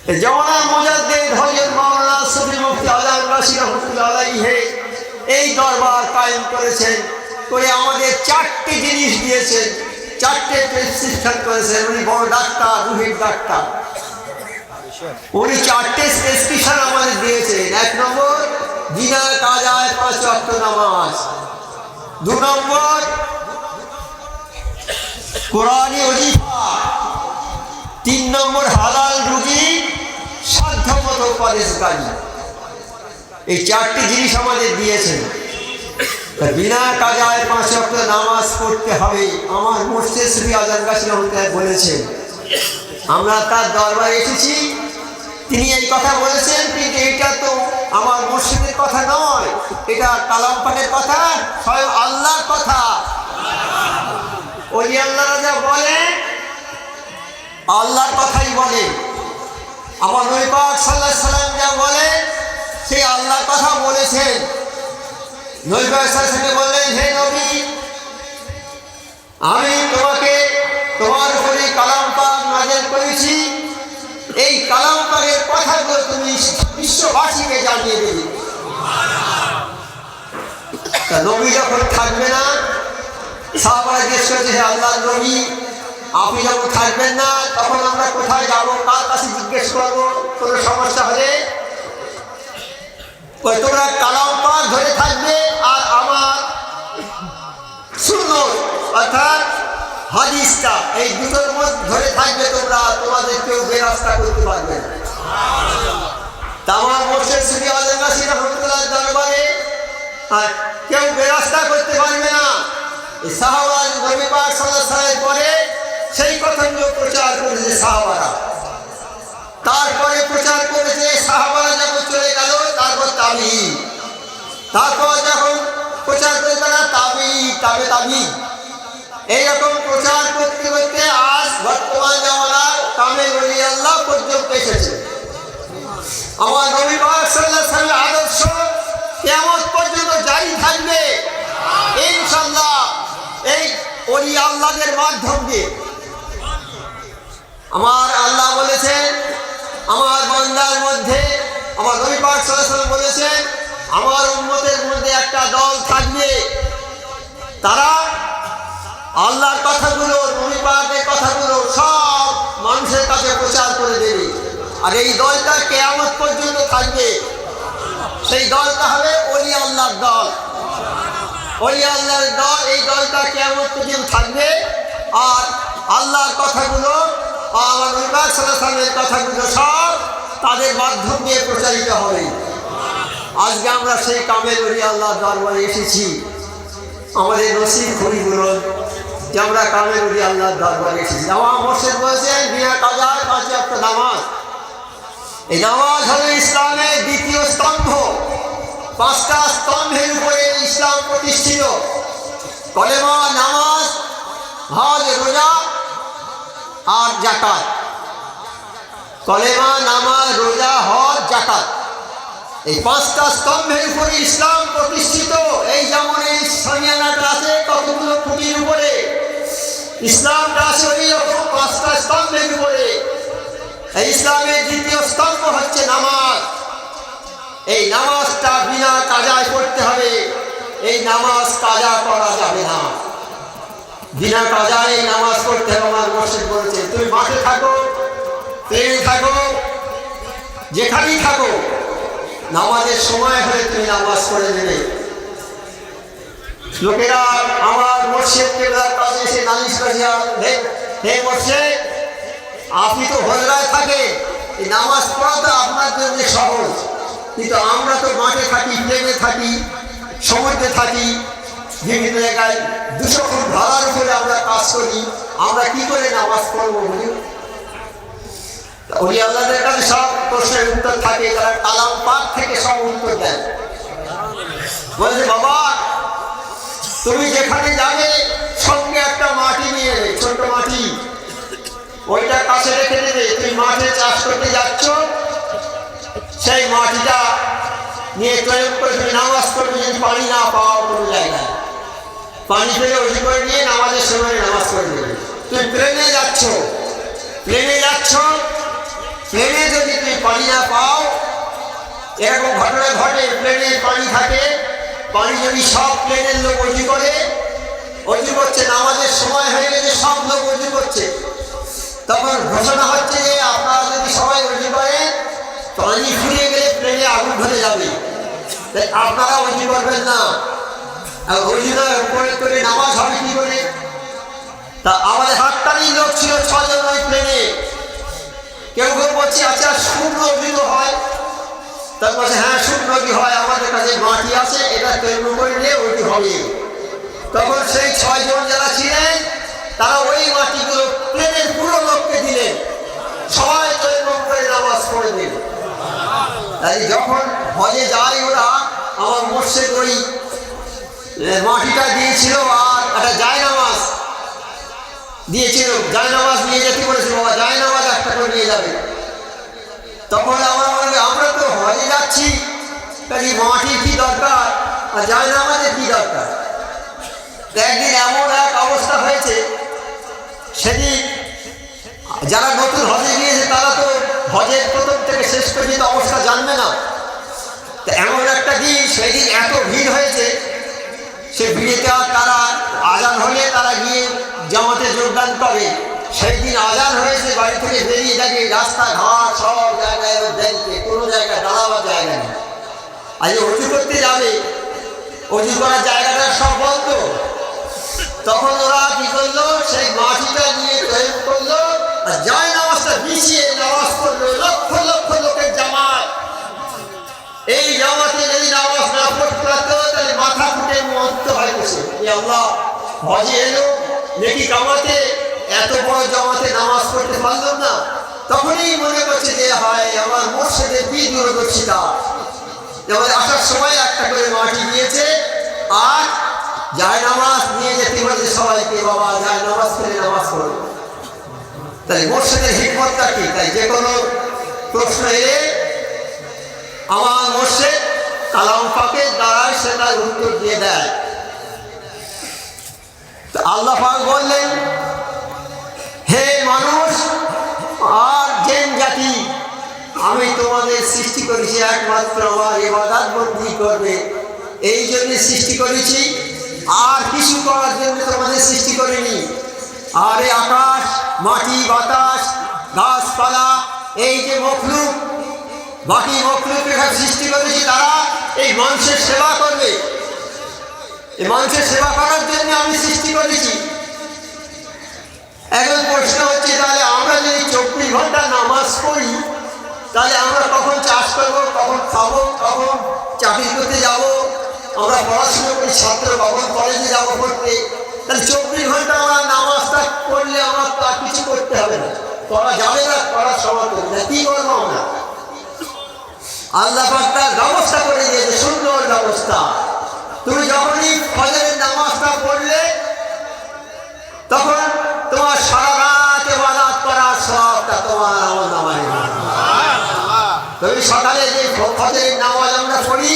জওয়ান মুজাদ্দিদ হযরত মাওলানা সুফি মুফতি আজম রাশিদ রহমাতুল্লাহ আলাইহি এই দরবার কায়েম করেছেন, করে আমাদের চারটি জিনিস দিয়েছেন, চারটে প্রেসক্রিপশন করেছেন। উনি বড় ডাক্তার, রুহের ডাক্তার, উনি চারটে প্রেসক্রিপশন আমাদের দিয়েছেন। 1 নম্বর বিনা কাজায় 5 ওয়াক্ত নামাজ, 2 নম্বর কোরআনি ওজিফা, 3 নম্বর হালাল রুজি, সাধ্যমতো পরেশগারি। এই চারটি জিনিস আমাদের দিয়েছেন। বিনা কাজায় 5 ওয়াক্ত নামাজ পড়তে হবে। আমার মুর্শিদ সুফি আজম গাছী রহমাতুল্লাহ বলেছেন, আমরা তার দরবারে এসেছি, তিনি এই কথা বলেছেন, কিন্তু এটা তো আমার মুর্শিদের কথা নয়, এটা কালাম পাকের কথা, স্বয়ং আল্লাহর কথা। ওই আল্লাহ রাজা বলে আল্লাহর কথাই বলে। আমার নবী পাক সাল্লাল্লাহু আলাইহি সাল্লাম যা বলে সেই আল্লাহর কথা বলেছেন। নবী পাক সাল্লাল্লাহু আলাইহি সাল্লাম বললেন, হে নবী, আমি তোমাকে তোমার উপরে কালাম পাক নাযিল করেছি, এই কালাম পাকের কথাগুলো তুমি বিশ্ববাসীকে জানিয়ে দেবে। তা নবী যখন থাকবে না, সাহাবারা জিজ্ঞেস করেছে, হে আল্লাহর নবী, আপনি যখন থাকবেন না তখন আমরা কোথায় যাব, কার কাছে জিজ্ঞেস করবো কোনো সমস্যা হলে? তোমরা কালাম পাক ধরে থাকবে আর আমার সুন্নাত অর্থাৎ হাদিসটা, এই দুটোর মধ্যে ধরে থাকবে তোমরা, তোমাদের কেউ বেরাস্তা করতে পারবে না। তামাম মুর্শিদ সুফি আজম গাছী রহমাতুল্লাহ দরবারে আর কেউ বেরাস্তা করতে পারবে না। এই সাহাবা নবী পাক সাল্লাল্লাহু আলাইহি ওয়াসাল্লামের পরে সেই কথাগুলো প্রচার করেছে সাহাবারা, তারপরে প্রচার করেছে সাহাবারা, যখন চলে গেল তারপর তাবিঈন, তারপর যখন প্রচার করে তারা তাবিঈন, এইরকম প্রচার করতে করতে আজ বর্তমান জামানার কামেল ওলি আল্লাহ পর্যন্ত এসেছে। আমার নবী পাক সাল্লাল্লাহু আলাইহি ওয়াসাল্লামের আদর্শ কিয়ামত পর্যন্ত জারি থাকবে ইনশাআল্লাহ, এই ওলি আল্লাহদের মাধ্যম দিয়ে। আমার আল্লাহ বলেছেন, আমার বান্দার মধ্যে, আমার নবী পাক সাল্লাল্লাহু আলাইহি ওয়াসাল্লাম বলেছেন, আমার উম্মতের মধ্যে একটা দল থাকবে, তারা আল্লাহর কথাগুলো, নবী পাকের কথাগুলো সব মানুষের কাছে প্রচার করে দেবে, আর এই দলটা কিয়ামত পর্যন্ত থাকবে। সেই দলটা হবে ওলি আল্লাহর দল, ওলি আল্লাহর দল। এই দলটা কিয়ামত পর্যন্ত থাকবে, আর আল্লাহর কথাগুলো, আমার নবী পাক সাল্লাল্লাহু আলাইহি ওয়াসাল্লামের কথাগুলো সব তাদের মাধ্যম দিয়ে প্রচারিত হবে। আজকে আমরা সেই কামেল ওলি আল্লাহর দরবারে এসেছি। আমাদের নসিব খরিগুলো যে আমরা কামেল ওলি আল্লাহর দরবারে এসেছি। আমার মুর্শিদ বলেছেন, বিনা কাজায় 5 ওয়াক্ত নামাজ। এই নামাজ হলো ইসলামের দ্বিতীয় স্তম্ভ। 5টা স্তম্ভের উপরে ইসলাম প্রতিষ্ঠিত। কলেমা, নামাজ, হজ, রোজা আর যাকাত। কলেমা, নামাজ, রোজা, হজ, যাকাত, এই 5টা স্তম্ভের উপরে ইসলাম প্রতিষ্ঠিত। এই যেমন এই সামিয়ানাটা আছে কতগুলো খুঁটির উপরে, ইসলামটা আছে ওই রকম 5টা স্তম্ভের উপরে। এই ইসলামের দ্বিতীয় স্তম্ভ হচ্ছে নামাজ। এই নামাজটা বিনা কাজায় পড়তে হবে। এই নামাজ কাজা করা যাবে না, বিনা কাজায় এই নামাজ পড়তে হবে। আমার মুর্শিদ বলেছে, তুমি মাঠে থাকো, ট্রেনে থাকো, যেখানেই থাকো, নামাজের সময় হলে তুমি নামাজ পড়ে নেবে। লোকেরা আমার মুর্শিদকে কাছে এসে নালিশ করেছে, হে মুর্শিদ, আপনি তো হজরায় থাকেন, এই নামাজ পড়া তো আপনার জন্য সহজ, কিন্তু আমরা তো মাঠে থাকি, প্লেনে থাকি, সমুদ্রে থাকি, বিভিন্ন জায়গায় 200 ফুট ভাড়ার উপরে আমরা কাজ করি, আমরা কি করে নামাজ পড়বো? বলুন। ওলি আল্লাহদের কাছে সব প্রশ্নের উত্তর থাকে, তারা কালাম পাক থেকে সব উত্তর দেন। বলছে, বাবা, তুমি যেখানে যাবে সঙ্গে একটা মাটি নিয়ে নেবে, ছোট মাটি, ওইটা কাছে রেখে দেবে। তুমি মাঠে চাষ করতে যাচ্ছ, সেই মাটিটা নিয়ে প্রয়োগ করে তুমি নামাজ পড়বে। যদি পানি না পাও কোনো জায়গায়, পানি পেলে ওই করে নিয়ে নামাজের সময় নামাজ পড়ে দেবে। তুমি প্লেনে যাচ্ছ, প্লেনে যদি তুমি পানি না পাও, এরকম ঘটনা ঘটে, প্লেনে পানি থাকে, পানি যদি সব প্লেনের লোক অজু করে, অজু করছে, নামাজের সময় হয়ে গেছে, সব লোক অজু করছে, তখন ঘোষণা হচ্ছে যে আপনারা যদি সবাই অজু করেন, পানি ফুরিয়ে গেলে প্লেনে আগুন ধরে যাবে, তাই আপনারা অজু করবেন না। আর অজু না করে নামাজ হবে কি করে? তা আমাদের হাততালির লোক ছিল 6 জন ওই প্লেনে। কেউ কেউ বলছে আচ্ছা শূন্য অজু হয়, তার বলছে হ্যাঁ শূন্য অজু হয়, আমাদের কাছে মাটি আছে, এটা তৈরি করে নিয়ে অজু হবে। তখন সেই 6 জন যারা ছিলেন তারা ওই মাটিগুলো প্লেনের পুরো লোককে দিলেন, সবাই তৈরি করে নামাজ পড়ে দিল। তাই যখন হজে যায় ওরা, আমার মোর্শেদ ওই মাটিটা দিয়েছিল আর একটা জায়নামাজ দিয়েছিল, জায়নামাজ নিয়ে যেতে বলেছিল, বাবা জায়নামাজ একটা করে নিয়ে যাবে। তখন আমরা বলবে আমরা তো হজে যাচ্ছি, কাজে মাটির কি দরকার আর জায়নামাজের কি দরকার? একদিন এমন এক অবস্থা হয়েছে, সেদিন যারা নতুন হজে গিয়েছে তারা তো হজের প্রথম থেকে শেষ পর্যন্ত অবস্থা জানবে না। এমন একটা দিন, সেই দিন এত ভিড় হয়েছে, সে ভিড়েতে তারা আজান হলে তারা গিয়ে জামাতে যোগদান করে। সেই দিন আজান হয়েছে, বাড়ি থেকে বেরিয়ে দেখে রাস্তাঘাট সব জায়গায় দেখবে, কোনো জায়গায় দাঁড়াবার জায়গা নেই। আজ অজু করতে যাবে, অজু করার জায়গাটা সব বন্ধ। তখন ওরা কি করলো, সেই মাটিটা নিয়ে তৈরি করলো আর যায় নামাজটা বিছিয়ে নামাজ পড়লো, লক্ষ লক্ষ লোকের জামাত। এই জামাতে যদি নামাজ না পড়তে পারতো তাহলে মাথা ফুটে মরতে হয়তো। আল্লাহ হজে এলো নেকি কামাতে, এত বড় জামাতে নামাজ পড়তে পারলাম না। তখনই মনে করছে যে হয় আমার মোর্শেদের কি দূরদর্শিতা, যেমন আসার সময় একটা করে মাটি দিয়েছে আর যায় নামাজ নিয়ে যেতে বলছে সবাইকে, বাবা যায় নামাজ করে নামাজ পড়ো। তাই মোর্শেদের হিকমতটা কি? তাই যে কোনো প্রশ্ন এলে আমার মোর্শেদ কালাম পাকের দ্বারাই সেটার উত্তর দিয়ে দেয়। আল্লাহ পাক বললেন, হে মানুষ আর জিন জাতি, আমি তোমাদের সৃষ্টি করেছি একমাত্র আমার ইবাদত বন্দি করবে, এই জন্য সৃষ্টি করেছি, আর কিছু করার জন্য তোমাদের সৃষ্টি করিনি। আর এই আকাশ, মাটি, বাতাস, গাছপালা, এই যে মখলুক, বাকি মখলুকের সৃষ্টি করেছি, তারা এই মানুষের সেবা করবে। এই মানুষের সেবা করার জন্য আমি সৃষ্টি করেছি। এখন প্রশ্ন হচ্ছে, তাহলে আমরা যদি 24 ঘন্টা নামাজ পড়ি, তাহলে আমরা কখন চাষ করবো, কখন খাবো, কখন চাকরি করতে যাব, আমরা পড়াশোনা করি, ছাত্র কখন কলেজে যাবো পড়তে, তাহলে 24 ঘন্টা আমরা নামাজটা পড়লে আমার তো আর কিছু করতে হবে না, করা যাবে না, করার সময় করবে না, কি করবো আমরা? আল্লাহ পাক তার ব্যবস্থা করে দিয়েছে, সুন্দর ব্যবস্থা। তুমি যখনই ফজরের নামাজটা পড়লে, তখন তোমার সারা রাত ইবাদত করার সবটা তোমার আমলনামায়। তুমি সকালে যে ফজরের নামাজ আমরা পড়ি,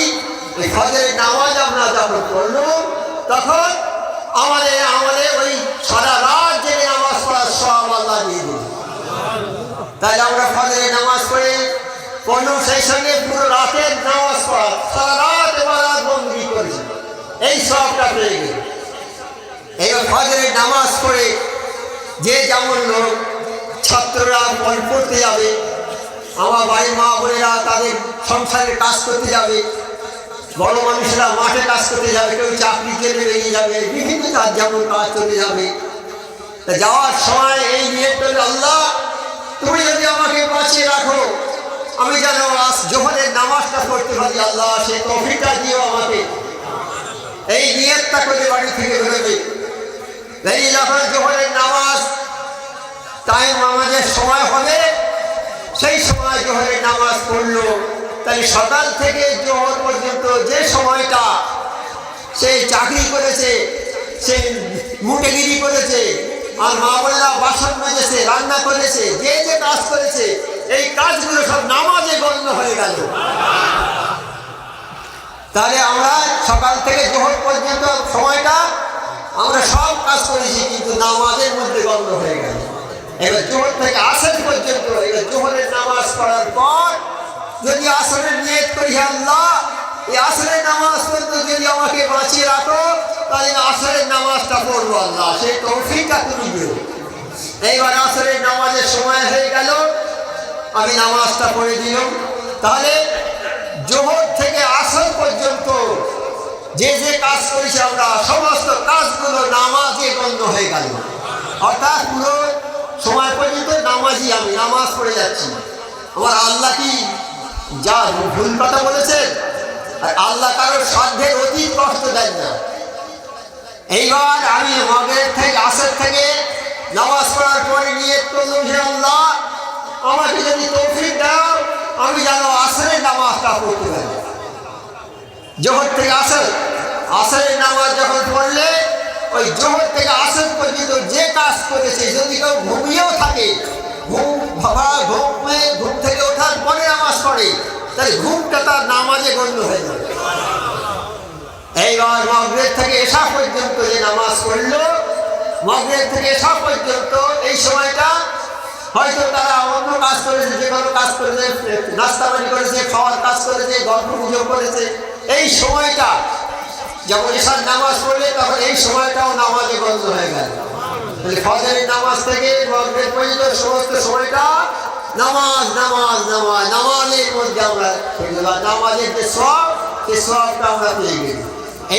এই ফজরের নামাজ আমরা যখন পড়লো, তখন আমাদের ওই সারা রাত জেগে নামাজ পড়ার সব আল্লাহ দিয়ে দিল। তাই আমরা ফজরের নামাজ পড়লো, সেই সঙ্গে পুরো রাতের নামাজ পড়া, সারা রাত ইবাদত বন্দেগী করেছি, এই সবটা পেয়ে গেল। এইবার ফজরের নামাজ পড়ে যে যেমন লোক, ছাত্ররা পড়তে যাবে, আমার বাড়ির মা বোনেরা তাদের সংসারের কাজ করতে যাবে, বড় মানুষরা মাঠে কাজ করতে যাবে, কেউ চাকরি কেটে বেরিয়ে যাবে, বিভিন্ন কাজ যেমন কাজ চলে যাবে। তা যাওয়ার সময় এই নিয়ত করলে, আল্লাহ তুমি যদি আমাকে বাঁচিয়ে রাখো, আমি যেন আজ জোহরের নামাজটা পড়তে পারি, আল্লাহ সে তৌফিকটা দিও আমাকে। এই নিয়তটা করে বাড়ি থেকে বেরোবে। এই যখন জোহরের নামাজ টাইম আমাদের সময় হবে, সেই সময় জোহরের নামাজ পড়লো, তাই সকাল থেকে জোহর পর্যন্ত যে সময়টা সে চাকরি করেছে, সে মুটেগিরি করেছে, আর মা বোনেরা বাসন মেজেছে, রান্না করেছে, যে যে কাজ করেছে, এই কাজগুলো সব নামাজে গণ্য হয়ে গেল। তাহলে আমরা সকাল থেকে জোহর পর্যন্ত সময়টা আমরা সব কাজ করেছি, কিন্তু নামাজের মধ্যে গণ্য হয়ে গেল। এবার জোহর থেকে আসর পর্যন্ত, এবার জোহরের নামাজ পড়ার পর যদি আসরের নিয়ত করি, আল্লাহ এই আসরের নামাজ পর্যন্ত যদি আমাকে বাঁচিয়ে রাখো, তাহলে আসরের নামাজটা পড়বো আল্লাহ, সেই তৌফিকটা তুমি দিও। এইবার আসরের নামাজের সময় হয়ে গেল, আমি নামাজটা পড়ে দিলাম। তাহলে জোহর থেকে আসর পর্যন্ত যে যে কাজ করেছি আমরা, সমস্ত কাজগুলো নামাজে গণ্য হয়ে গেল। অর্থাৎ পুরো সময় পর্যন্ত নামাজই, আমি নামাজ পড়ে যাচ্ছি। আমার আল্লাহ কি যা ভুল কথা বলেছেন? আর আল্লাহ কারোর সাধ্যের অতীত কষ্ট দেন না। এইবার আমি মাগরিব থেকে আসর থেকে নামাজ পড়ার পরে নিয়ত করলাম যে আল্লাহ আমাকে যদি তৌফিক দাও, আমি যেন আসরের নামাজটা পড়তে পারি। জোহর থেকে আসর, আসরের নামাজ যখন পড়লে ওই জোহর থেকে আসর পর্যন্ত যে কাজ করেছে, যদি কেউ ঘুমিয়েও থাকে, ঘুম থেকে ওঠার পরে নামাজ পড়ে, তাহলে ঘুমটা তার নামাজে গণ্য হয়ে যাবে। এইবার মাগরিব থেকে এশা পর্যন্ত যে নামাজ পড়লো, মাগরিব থেকে এশা পর্যন্ত এই সময়টা হয়তো তারা অন্য কাজ করেছে, যে কোনো কাজ করেছে, নাস্তা পানি করেছে, খাওয়ার কাজ করেছে, গল্প গুজব করেছে। এই সময়টা যখন এশার নামাজ পড়লে, তখন এই সময়টাও নামাজে গণ্য হয়ে গেল। তাহলে ফজরের নামাজ থেকে মাগরিব পর্যন্ত সমস্ত সময়টা নামাজ নামাজ নামাজ, নামাজের মধ্যে আমরা নামাজের যে সওয়াব, সেই সওয়াবটা আমরা পেয়ে গেছি।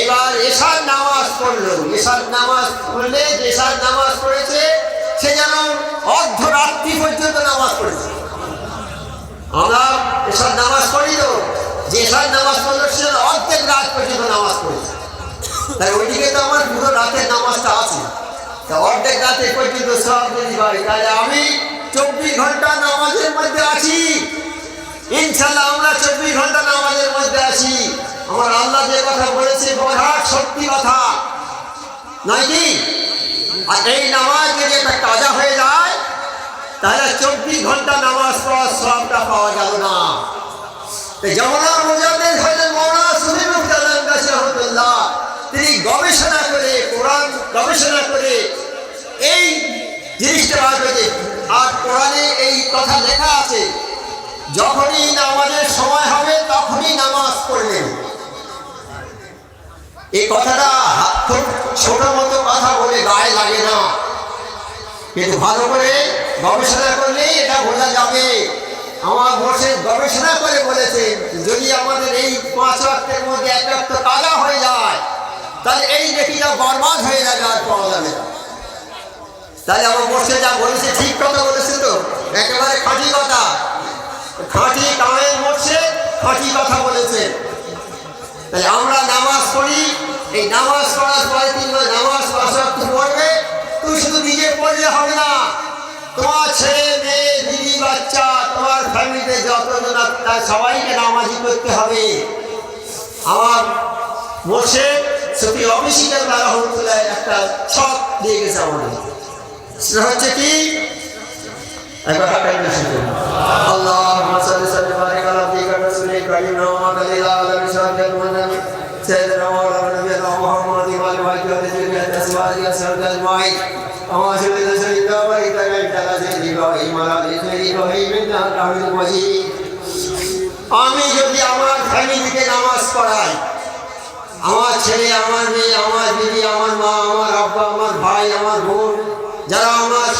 এবার এশার নামাজ পড়লো, এশার নামাজ পড়লে, যে এশার নামাজ পড়েছে সে যেন অর্ধরাত্রি পর্যন্ত নামাজ পড়েছে। আমরা এশার নামাজ পড়ি তো, যে এশার নামাজ পড়লো সে অর্ধেক রাত পর্যন্ত নামাজ পড়েছে। তাই ওইদিকে তো আমার পুরো রাতের নামাজটা আছে। তা অর্ধেক রাতে পর্যন্ত সব যদি পাই, তাহলে আমি 24 ঘন্টা নামাজের মধ্যে আছি। ইনশাল্লাহ আমরা 24 ঘন্টা নামাজের মধ্যে আছি। আমার আল্লাহ যে কথা বলেছে বড় সত্যি কথা নয় কি? আর এই নামাজ যদি একটা কাজা হয়ে যায়, তাহলে 24 ঘন্টা নামাজ পড়ার সবটা পাওয়া গেল না। যমুনা মুজাদ্দিদ হলেন মাওলানা সুফি মুফতি কাছে রহমাতুল্লাহ, তিনি গবেষণা করে, কোরআন গবেষণা করে এই জিনিসটা বার করেছে। আর কোরআনে এই কথা লেখা আছে, যখনই নামাজের সময় হবে তখনই নামাজ পড়বেন। এই কথাটা খুব ছোট মতো কথা বলে গায়ে লাগে না, কিন্তু ভালো করে গবেষণা করলে এটা বোঝা যাবে। আমার বসে গবেষণা করে বলেছে, যদি আমাদের এই 5 ওয়াক্তের মধ্যে এক ওয়াক্ত কাজা হয়ে যায়, তাহলে এই নেকিটা বরবাদ হয়ে যাবে, আর পাওয়া যাবে না। তাহলে আমার বসে যা বলেছে ঠিক কথা বলেছে তো, একেবারে খাঁটি কথা, খাঁটি কামের বসে খাঁটি কথা বলেছে। তাহলে আমরা নামাজ পড়ি, এই নামাজ পড়ার পরে 3 বার নামাজ 5 ওয়াক্ত পড়বে। তুই শুধু নিজে পড়লে হবে না, তোমার ছেলে মেয়ে, বিবি বাচ্চা, তোমার ফ্যামিলিতে যতজন তার সবাইকে নামাজি করতে হবে। আমার বসে সত্যি অফিসিয়াল রহমতুল্লাহ একটা ছক দিয়ে গেছে আমাদের, সেটা হচ্ছে কি, একবার আল্লাহুম্মা সাল্লি সাল্লিম ওয়া বারিক আলা আবদিকা রাসূলিকা কারীম মুহাম্মাদ আলা আলিহি ওয়া সাহবিহি سيدنا مولانا نبينا محمد وعلى اله وصحبه اجمعين اما سيدنا سيدنا وإذا كان سيدنا إيمان سيدنا من حميد مجيد। আমি যদি আমার ফ্যামিলিকে নামাজ পড়াই, আমার ছেলে, আমার মেয়ে, আমার দিদি, আমার মা, আমার আব্বা, আমার ভাই, আমার বোন, যারা আমার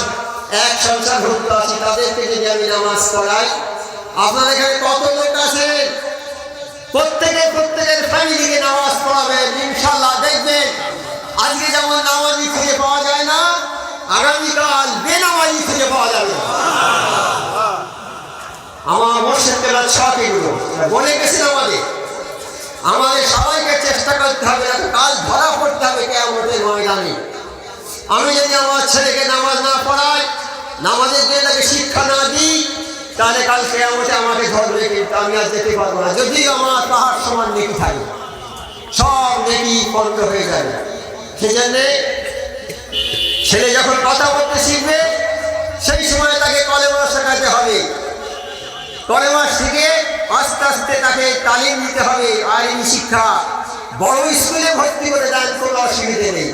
এক সংসার ভুক্ত আছে, তাদেরকে যদি আমি নামাজ পড়াই, আপনার এখানে কত লোক আছেন? প্রত্যেকের ফ্যামিলিকে নামাজ পড়াবেন, ইনশাআল্লাহ দেখবেন আজকে যেমন নামাজি খুঁজে পাওয়া যায় না, আগামীকাল বেনামাজি খুঁজে পাওয়া যাবে। আমার মুর্শিদের ছক এগুলো বলে গেছেন আমাদের সবাইকে চেষ্টা করতে হবে, কাল ধরা পড়তে হবে কিয়ামতের ময়দানে। আমি যদি আমার ছেলেকে নামাজ না পড়াই, নামাজের দিয়ে তাকে শিক্ষা না দিই, তাহলে কাল কিয়ামতে আমাকে ধরবে, কিন্তু আমি আর যেতে পারবো না। যদি আমার পাহাড় সমান নেকি থাকে, সব নেকি বন্ধ হয়ে যাবে। সেজন্যে ছেলে যখন কথা বলতে শিখবে, সেই সময় তাকে কলেমা শেখাতে হবে। কলেমা শিখে আস্তে আস্তে তাকে তালিম দিতে হবে, আইনি শিক্ষা। বড় স্কুলে ভর্তি করে দেন, কোনো অসুবিধে নেই।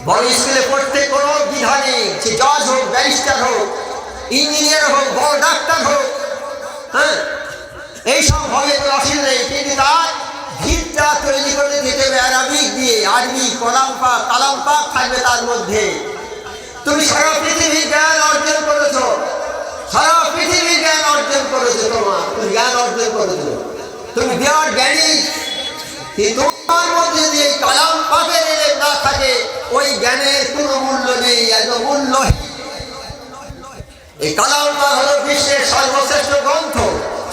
বড় স্কুলে পড়তে কোনো দ্বিধা নেই, সে জজ হোক, ব্যারিস্টার হোক, ইঞ্জিনিয়ার হোক, বড় ডাক্তার হোক, হ্যাঁ, এইসব হবে কোনো অসুবিধা নেই। কিন্তু তার ভিতটা তৈরি করে দিতে হবে আরবিক দিয়ে, আরবি কালাম পাক থাকবে তার মধ্যে। তুমি সারা পৃথিবীর জ্ঞান অর্জন করেছো, সারা পৃথিবীর জ্ঞান অর্জন করেছো, তুমি জ্ঞান অর্জন করেছো, তুমি বিরাট জ্ঞানী, কিন্তু তোমার মধ্যে যদি এই কালাম পাকের এলেম না থাকে, ওই জ্ঞানের কোনো মূল্য নেই, এত মূল্যহীন। এই কালাম পাক হলো বিশ্বের সর্বশ্রেষ্ঠ গ্রন্থ,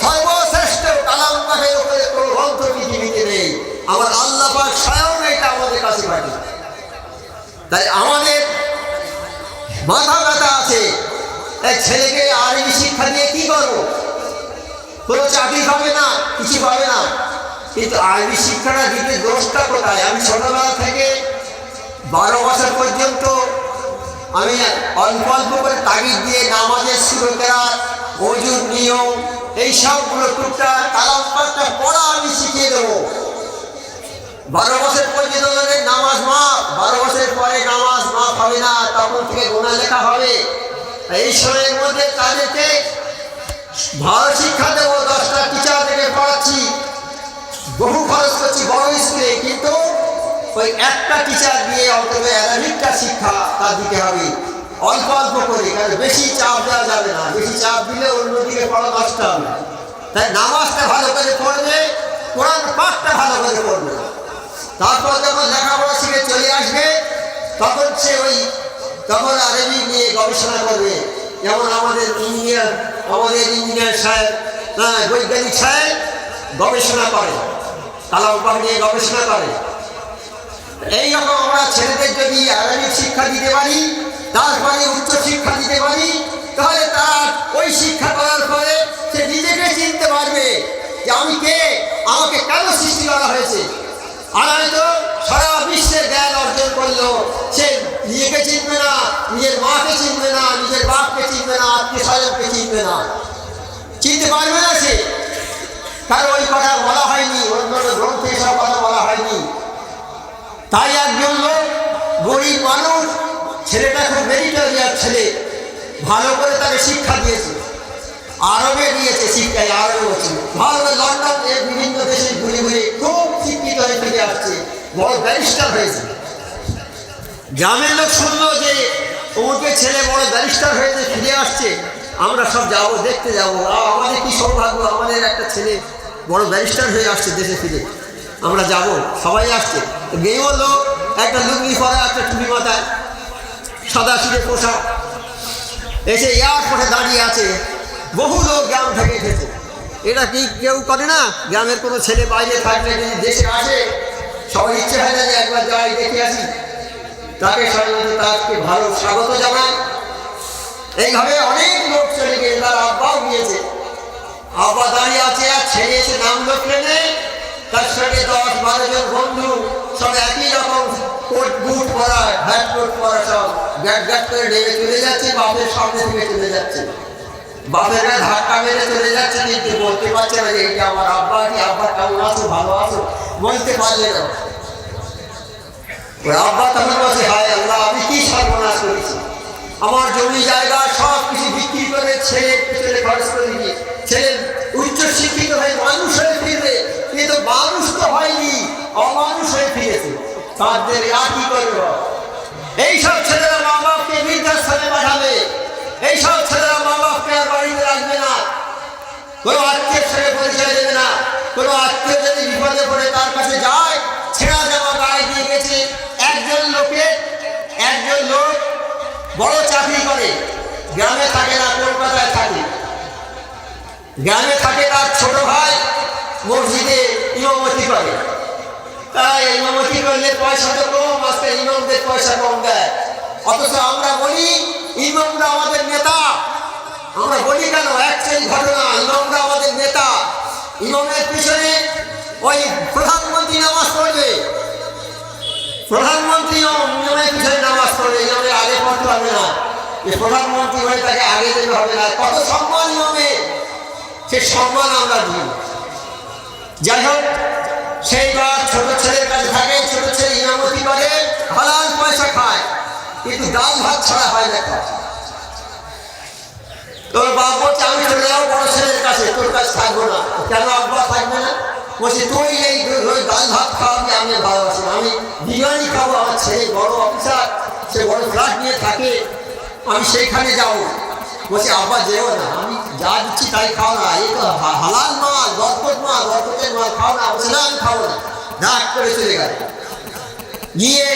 সর্বশ্রেষ্ঠ কালাম পাকের উপরে কোনো গ্রন্থ পৃথিবীতে নেই। আমার আল্লাহ পাক স্বয়ং এটা আমাদের কাছে পাঠিয়ে। তাই আমাদের মাথা ব্যথা আছে, এই ছেলেকে আরবি শিক্ষা দিয়ে কি করবো? কোনো চাকরি পাবে না, কিছু পাবে না। কিন্তু আরবি শিক্ষাটা দিতে দোষটা কোথায়? আমি ছোটবেলা থেকে 12 বছর পর্যন্ত আমি অল্প অল্প করে তাগিদ দিয়ে নামাজের শুরু করা, ওজুর নিয়ম, এই সবগুলো টুকটাক কালাম পাকটা পড়া আমি শিখিয়ে দেবো। 12 বছর পর্যন্ত নামাজ মাফ, 12 বছরের পরে নামাজ মাফ হবে না, তখন থেকে গুনাহ লেখা হবে। এই সময়ের মধ্যে তাদেরকে ভালো শিক্ষা দেবো। 10টা টিচার থেকে পড়াচ্ছি, বহু খরচ করছি বড় স্কুলে, কিন্তু ওই একটা টিচার দিয়ে অন্তত অ্যারাবিকটা শিক্ষা তার দিতে হবে অল্প অল্প করে, কারণ বেশি চাপ দেওয়া যাবে না, বেশি চাপ দিলে অন্যদিকে পড়া নষ্ট হবে। তাই নামাজটা ভালো করে পড়বে, কোরআন পাঠটা ভালো করে পড়বে। তারপর যখন লেখাপড়া শিখে চলে আসবে, তখন সে তখন আরবি নিয়ে গবেষণা করবে। যেমন আমাদের ইঞ্জিনিয়ার সাহেব, বৈজ্ঞানিক সাহেব গবেষণা করে, কালাম পাক নিয়ে গবেষণা করে। এইরকম আমরা ছেলেদের যদি আরবিক শিক্ষা দিতে পারি, তারপরে উচ্চ শিক্ষা দিতে পারি, তাহলে তার ওই শিক্ষা করার পরে সে নিজেকে চিনতে পারবে যে আমি কে, আমাকে কেন সৃষ্টি করা হয়েছে। আর হয়তো সারা বিশ্বের জ্ঞান অর্জন করলো, সে নিজেকে চিনবে না, নিজের মাকে চিনবে না, নিজের বাপকে চিনবে না, আত্মীয় স্বজনকে চিনবে না, চিনতে পারবে না সে। কারণ ওই কথা বলা হয়নি, অন্য গ্রন্থে সব কথা বলা হয়নি। তাই একজন লোক, গরিব মানুষ, ছেলেটা খুব মেরিটোরিয়াস ছেলে, ভালো করে তাকে শিক্ষা দিয়েছে, আরবে দিয়েছে শিক্ষায়, আরবে ছিল ভালো, লন্ডন বিভিন্ন দেশে ঘুরে ঘুরে খুব শিক্ষিত হয়ে ফিরে আসছে, বড় ব্যারিস্টার হয়েছে। গ্রামের লোক শুনলো যে অমুকের ছেলে বড় ব্যারিস্টার হয়েছে, ফিরে আসছে, আমরা সব যাবো, দেখতে যাবো, আমাদের কি সৌভাগ্য, আমাদের একটা ছেলে বড় ব্যারিস্টার হয়ে আসছে দেশে ফিরে, আমরা যাব, সবাই আসছে। গেও লোক একটা লুঙ্গি পরা, একটা টুপি মাথায়, সাদা সিঁড়ে পোশাক, এসে এয়ারপোর্টে দাঁড়িয়ে আছে। বহু লোক গ্রাম থেকে এসেছে। এটা কি কেউ করে না? গ্রামের কোনো ছেলে বাইরে থাকলে যদি দেশে আসে, সবার ইচ্ছে হয় না যে একবার যাই দেখে আসি, তাকে সাধারণত তাকে ভালো স্বাগত জানায়। এইভাবে অনেক লোক চলে গেছে, তার আব্বাও গিয়েছে, আব্বা দাঁড়িয়ে আছে, আর ছেলে এসে নামলো ট্রেনে, তার সঙ্গে 10-12 জন বন্ধু, সব একই রকম কোট বুট পরা, হ্যাট কোট পরা, সব গ্যাট গ্যাট করে নেমে চলে যাচ্ছে, বাপের সামনে থেকে চলে যাচ্ছে, বাপের ধাক্কা মেরে চলে যাচ্ছে, কিন্তু বলতে পারছে না যে এটা আমার আব্বা, কি আব্বা কেমন আছো, ভালো আছো, বলতে পারলে না। ওই আব্বা তখন বলছে, হায় আল্লাহ, আমি কি সর্বনাশ করেছি, আমার জমি জায়গা সব কিছু বিক্রি করে ছেলে পিছনে খরচ করে দিই, ছেলে উচ্চ শিক্ষিত হয়ে মানুষ হয়ে ফিরবে, কিন্তু মানুষ তো হয়নি, অমানুষ হয়ে ফিরেছে, তাদের আর কি করবে? এইসব ছেলেরা মা বাপকে বৃদ্ধাশ্রমে পাঠাবে, এইসব ছেলেরা মা বাপকে আর বাড়িতে রাখবে না, কোনো আত্মীয়ের সঙ্গে পরিচয় দেবে না। কোনো আত্মীয় যদি বিপদে পড়ে তার কাছে যায়, ছেঁড়া জামা গায়ে দিয়ে গেছে। একজন লোক বড় চাকরি করে, গ্রামে থাকে না, কলকাতায় থাকে, গ্রামে থাকে, তার ছোট ভাই মসজিদে ইমামতি করে। তাই ইমামতি করলে পয়সা তো কম, আজকে ইমামদের পয়সা কম দেয়। অথচ আমরা বলি ইমামরা আমাদের নেতা, আমরা বলি কেন? একটাই ঘটনা, ইমামরা আমাদের নেতা। ইমামের পিছনে ওই প্রধানমন্ত্রী নামাজ পড়বে, প্রধানমন্ত্রী ইমামের পিছনে নামাজ পড়বে, ইমামের আগে পড়তে হবে না, প্রধানমন্ত্রী হয়ে তাকে আগে যেতে হবে না। কত সম্মান ইমামের, সে সম্মান আমরা দিই। যাই হোক, সেইবার ছোট ছেলের কাছে থাকে, ছোট ছেলে ইমামতি করে, হালাল পয়সা খায়, কিন্তু ডাল ভাত ছাড়া হয় না খাওয়া। তোর বাপ বলছে আমি চলে যাবো বড় ছেলের কাছে, তোর কাছে থাকবো না। কেন আব্বা থাকবে না? বলছে তুই এই ডাল ভাত খাওয়াবি, আমি ভালোবাসি, আমি বিরিয়ানি খাবো। আমার ছেলে বড় অফিসার, সে বড় ফ্ল্যাট নিয়ে থাকে, আমি সেইখানে যাবো। বলছে আব্বা যেও না, আমি যা দিচ্ছি তাই খাও না, এই তো হালাল মাল, বরকত মাল, বরকতের মাল খাও না। বলছে না আমি খাবো না, ডাক করে চলে গেল। গিয়ে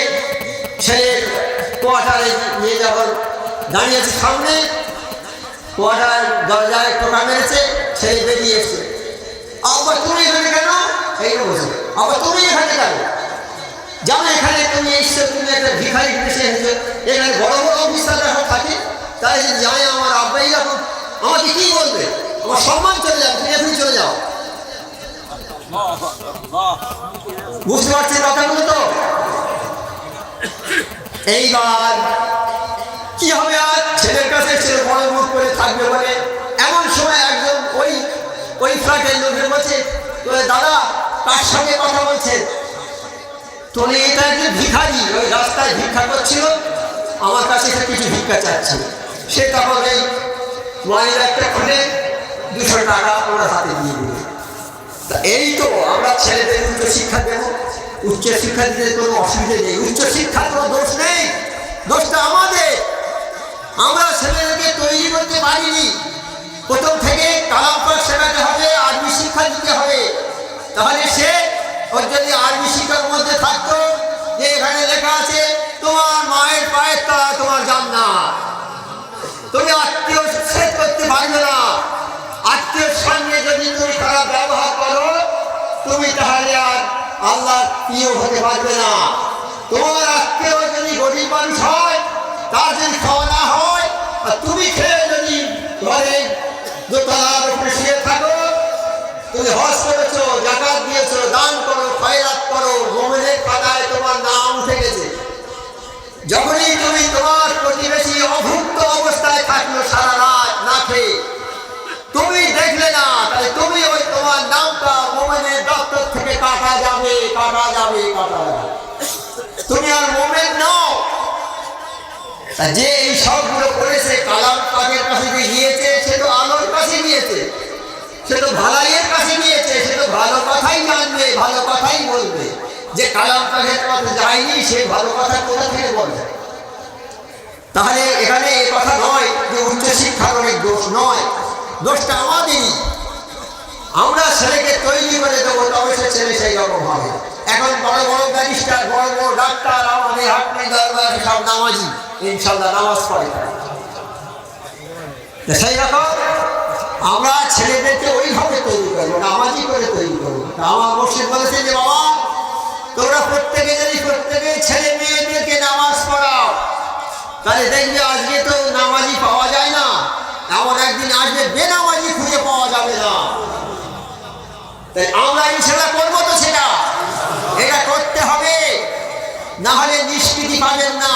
ছেলের কোয়ার্টারে নিয়ে যখন দাঁড়িয়েছে সামনে, কোয়ার্টার দরজায় টোকা মেরেছে, ছেলে বেরিয়ে এসছে। আব্বা তুমি এখানে কেন? এইটা বলছে আব্বা তুমি এখানে কেন? জানো এখানে তুমি এসছো, তুমি একটা ভিখারি দেশে এসেছো, এখানে বড় বড় অফিসাররা থাকে, তাই যাই আমার আব্বাই যখন আমাকে কি বলবে, আমার সম্মান চলে যাবে, তুমি এখনই চলে যাও। বুঝতে পারছেন কথাগুলো তো? এইবার কি হবে, আর ছেলের কাছে ছেলে বড় মুখ করে থাকবে বলে এমন সময় একজন ওই ফ্ল্যাটের লোকের বলছে দাদা কার সঙ্গে কথা বলছেন? তোলে এটা একজন ভিখারি, ওই রাস্তায় ভিক্ষা করছিল, আমার কাছে এসে কিছু ভিক্ষা চাচ্ছে। সে তখন এই মায়ের একটা খুলে 200 টাকা ওনার হাতে দিয়ে দিল। এই তো আমরা ছেলেদের উচ্চ শিক্ষা দেবো, উচ্চ শিক্ষা দিতে কোনো অসুবিধা নেই, উচ্চ শিক্ষার কোনো দোষ নেই, দোষটা আমাদের। আমরা ছেলেদেরকে তৈরি করতে পারিনি। প্রথম থেকে কালাম পাঠ শেখাতে হবে, আরবি শিক্ষা দিতে হবে। তাহলে সে ওর যদি আরবি শিক্ষার মধ্যে থাকতো যে এখানে লেখা আছে তোমার মায়ের পায়ের তলা তোমার জান্নাত, তুমি আত্মীয় শেষ করতে পারবে না। আত্মীয়র সঙ্গে যদি তুমি খারাপ ব্যবহার করো, তুমি তাহলে আর আল্লাহর প্রিয় হতে পারবে না। তোমার আত্মীয় যদি গরিব মানুষ হয়, তার যদি খাওয়া না হয়, আর তুমি খেয়ে যদি ঘরে দোতলার উপরে শুয়ে থাকো, তুমি হজ করেছো, জাকাত দিয়েছো, দান করো, খয়রাত করো, মুমিনের খাতায় তোমার নাম উঠে গেছে। যখনই তুমি তোমার প্রতিবেশী অভুক্ত অবস্থায় থাকলো সারা রাত না খেয়ে, তুমি দেখলে না, তাহলে তুমি ওই তোমার নামটা মুমিনের দপ্তর থেকে কাটা যাবে, কাটা যাবে, কাটা যাবে। তুমি আর মুমিন নও। যে এই সবগুলো করেছে, কালাম পাকের কাছে যে গিয়েছে, সে তো আলোর কাছে গিয়েছে, সে তো ভালাইয়ের কাছে গিয়েছে, সে তো ভালো কথাই জানবে, ভালো কথাই বলবে। যে কালাম পাকের কাছে যায়নি, সে ভালো কথা কোথা থেকে বলবে? তাহলে এখানে এ কথা নয় যে উচ্চশিক্ষার অনেক দোষ নয়, দোষটা আমাদেরই। আমরা ছেলেকে তৈরি করে দেবো, তবে সে ছেলে সেই রকম হবে। এখন বড় বড় ব্যারিস্টার, বড় বড় ডাক্তার, আমাদের হাটনি দরবার সব নামাজি, ইনশাল্লাহ নামাজ পড়ে। সেই রকম আমরা ছেলেদেরকে ওইভাবে তৈরি করবো, নামাজি করে তৈরি করবো। আমার মসজিদ বলেছে যে বাবা তোমরা প্রত্যেকে যদি প্রত্যেকে ছেলে মেয়েদেরকে নামাজ পড়াও, তাহলে দেখবে আজকে তো নামাজি পাওয়া যায় না, এমন একদিন আসবে বেনামাজি খুঁজে পাওয়া যাবে না। তাই আমরা ইনশাল্লাহ করবো তো, সেটা এটা করতে হবে, না হলে নিষ্কৃতি পাবেন না।